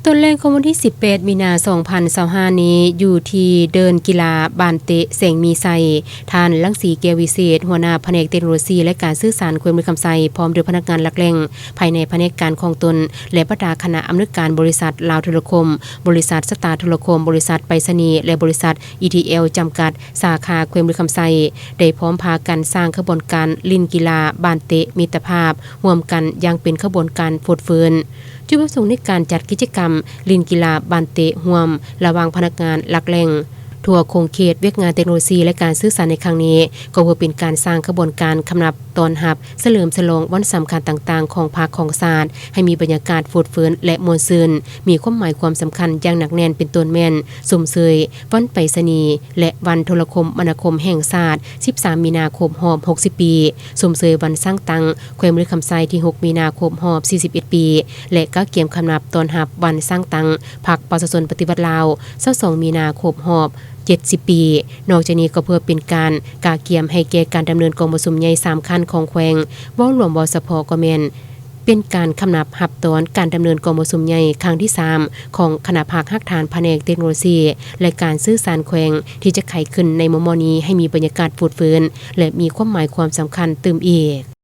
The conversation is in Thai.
ต้นแรกของวันที่18มีนา2025นี้อยู่ที่เดินกีฬาบานเตะแสงมีไซท่านลังสีเกียวิเศษหัวหน้าแผนกเทคโนโลยีและการสื่อสารควรมีคำไซพร้อมด้วยพนักงานหลักแหล่งภายในแผนกการของตนและบรรดาคณะอำนวยการบริษัทลาวโทรคมบริษัทสตาร์โทรคมบริษัทไปรษณีย์และบริษัท ETL จำกัดสาขาควรมีคำไซได้พร้อมพากันสร้างขบวนการลิ่นกีฬาบานเตะมิตรภาพร่วมกันอย่างเป็นขบวนการโฟดเฟินจุดประสงค์ในการจัดกิจกรรมลินกีฬาบานเตะห่วมระหว่างพนักงานหลักแหล่งทั่วโครงเขตเวียกงานเทคโนโลยีและการสื่อสารในครั้งนี้ก็เพื่อเป็นการสร้างขบวนการคำนับตอนรับเฉลิมฉลองวันสำคัญต่างๆของภาคของศาสตร์ให้มีบรรยากาศโฟดเฟินและมวลซืนมีความหมายความสำคัญอย่างหนักแน่นเป็นต้นแม่นสมเสยวันไปรษณีย์และวันโทรคมนาคมแห่งชาติ13มีนาคมหอม60ปีสมเสยวันสร้างตังแขวงมือคำไซที่6มีนาคมหอม41ปีและก็เกียมคำนับตอนรับวันสร้างตังพรรคประชาชนปฏิวัติลาว22มีนาคมหอบ70ปีนอกจากนี้ก็เพื่อเป็นการกาเกียมให้แก่การดำเนินกองประชุมใหญ่3ขั้นของแขวงเว้ารวมบสพก็แม่นเป็นการคำนับหับตอนการดำเนินกองประชุมใหญ่ครั้งที่3ของคณะภาคฮักฐานแผนกเทคโนโลยีและการสื่อสารแขวงที่จะไขขึ้นในมมนี้ให้มีบรรยากาศฟูดฟื้นและมีความหมายความสำคัญเติมอีก